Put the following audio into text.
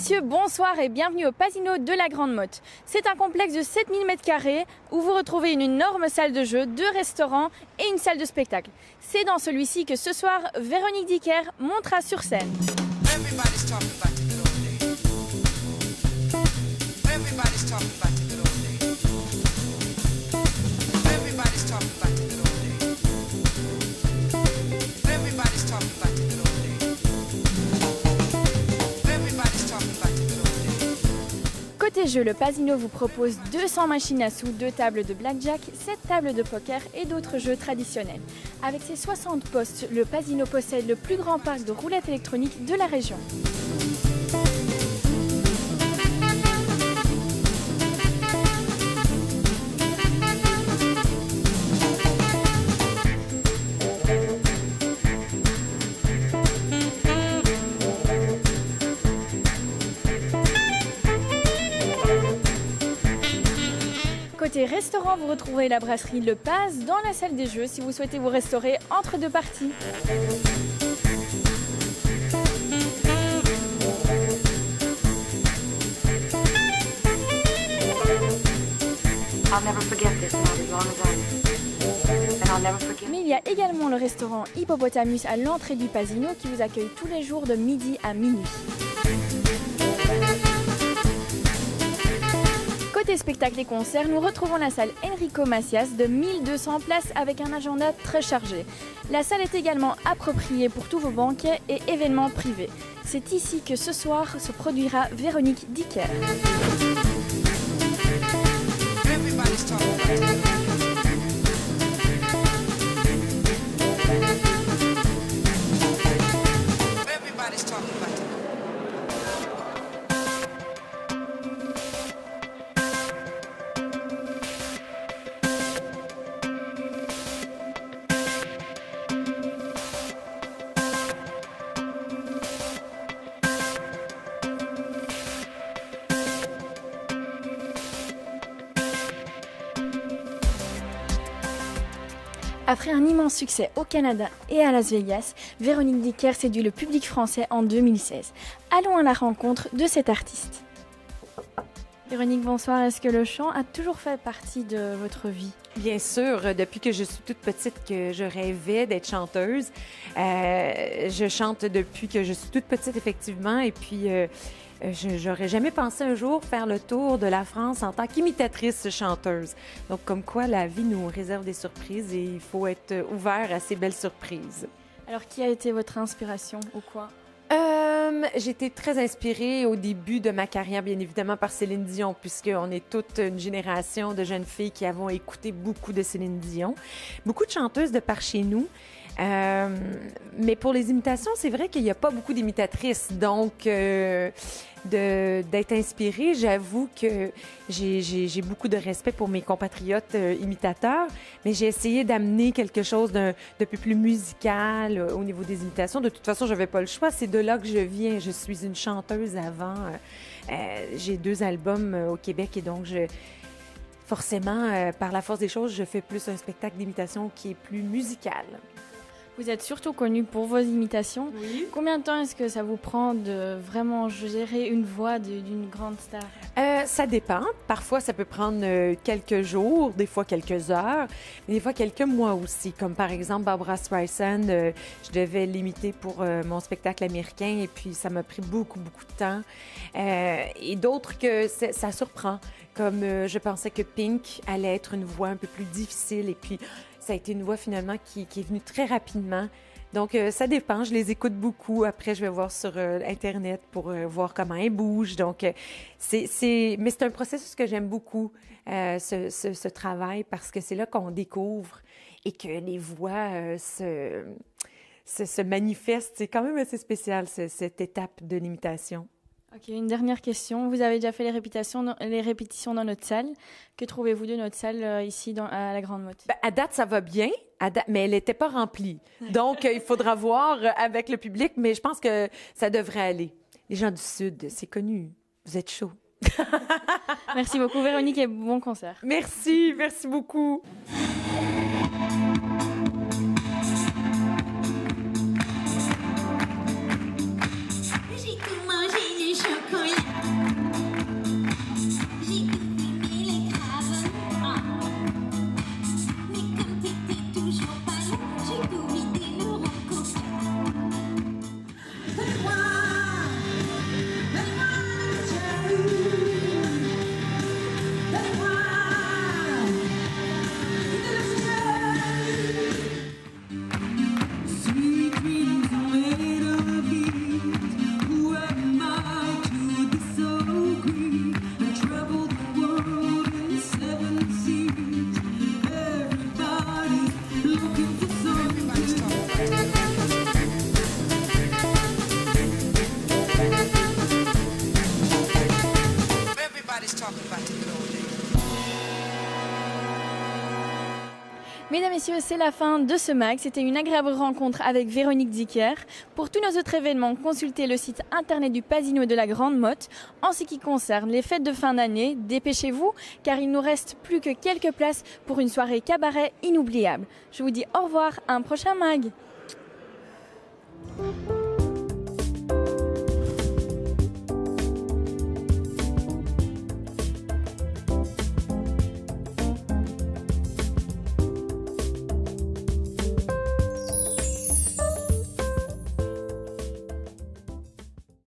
messieurs, bonsoir et bienvenue au Pasino de la Grande Motte. C'est un complexe de 7000 m² où vous retrouvez une énorme salle de jeu, 2 restaurants et une salle de spectacle. C'est dans celui-ci que ce soir, Véronique Dicker montera sur scène. Everybody's talking about the good old days. Everybody's talking about the good old days. Everybody's talking about the good old days. Everybody's talking about the good old days. Everybody's talking about the good old days. Côté jeu, le Pasino vous propose 200 machines à sous, 2 tables de blackjack, 7 tables de poker et d'autres jeux traditionnels. Avec ses 60 postes, le Pasino possède le plus grand parc de roulettes électroniques de la région. Côté restaurant, vous retrouverez la brasserie Le Paz dans la salle des jeux si vous souhaitez vous restaurer entre 2 parties. I'll never forget this night as long as I live. And I'll never forget. Mais il y a également le restaurant Hippopotamus à l'entrée du Pasino qui vous accueille tous les jours de midi à minuit. Côté spectacle et concerts, nous retrouvons la salle Enrico Macias de 1200 places avec un agenda très chargé. La salle est également appropriée pour tous vos banquets et événements privés. C'est ici que ce soir se produira Véronique Dicker. Everybody's talking about the good old days. Everybody's talking about the Après un immense succès au Canada et à Las Vegas, Véronique Dicker séduit le public français en 2016. Allons à la rencontre de cet artiste. Véronique, bonsoir. Est-ce que le chant a toujours fait partie de votre vie? Bien sûr, depuis que je suis toute petite, que je rêvais d'être chanteuse. Je chante depuis que je suis toute petite, effectivement, et puis j'aurais jamais pensé un jour faire le tour de la France en tant qu'imitatrice chanteuse. Donc, comme quoi la vie nous réserve des surprises et il faut être ouvert à ces belles surprises. Alors, qui a été votre inspiration ou quoi? J'étais très inspirée au début de ma carrière, bien évidemment, par Céline Dion, puisqu'on est toute une génération de jeunes filles qui avons écouté beaucoup de Céline Dion. Beaucoup de chanteuses de par chez nous. Mais pour les imitations, c'est vrai qu'il n'y a pas beaucoup d'imitatrices. Donc, d'être inspirée, j'avoue que j'ai beaucoup de respect pour mes compatriotes imitateurs, mais j'ai essayé d'amener quelque chose d'un peu plus musical au niveau des imitations. De toute façon, je n'avais pas le choix. C'est de là que je viens. Je suis une chanteuse avant. J'ai 2 albums au Québec et donc forcément, par la force des choses, je fais plus un spectacle d'imitation qui est plus musical. Vous êtes surtout connue pour vos imitations. Oui. Combien de temps est-ce que ça vous prend de vraiment gérer une voix d'une grande star? Ça dépend. Parfois, ça peut prendre quelques jours, des fois quelques heures, mais des fois quelques mois aussi. Comme par exemple, Barbra Streisand, je devais l'imiter pour mon spectacle américain et puis ça m'a pris beaucoup, beaucoup de temps. Et d'autres que ça surprend. Comme je pensais que Pink allait être une voix un peu plus difficile et puis ça a été une voix finalement qui est venue très rapidement. Donc, ça dépend. Je les écoute beaucoup. Après, je vais voir sur Internet pour voir comment elles bougent. Donc, mais c'est un processus que j'aime beaucoup, ce travail, parce que c'est là qu'on découvre et que les voix se manifestent. C'est quand même assez spécial, cette étape de l'imitation. Ok, une dernière question. Vous avez déjà fait les répétitions dans notre salle. Que trouvez-vous de notre salle ici à la Grande Motte? Ben, à date, ça va bien, mais elle n'était pas remplie. Donc, il faudra voir avec le public, mais je pense que ça devrait aller. Les gens du Sud, c'est connu. Vous êtes chauds. Merci beaucoup, Véronique, et bon concert. Merci beaucoup. J'ai tout mangé, les chocolats. Mesdames, Messieurs, c'est la fin de ce mag. C'était une agréable rencontre avec Véronique Dicker. Pour tous nos autres événements, consultez le site internet du Pasino de la Grande Motte. En ce qui concerne les fêtes de fin d'année, dépêchez-vous car il nous reste plus que quelques places pour une soirée cabaret inoubliable. Je vous dis au revoir à un prochain mag.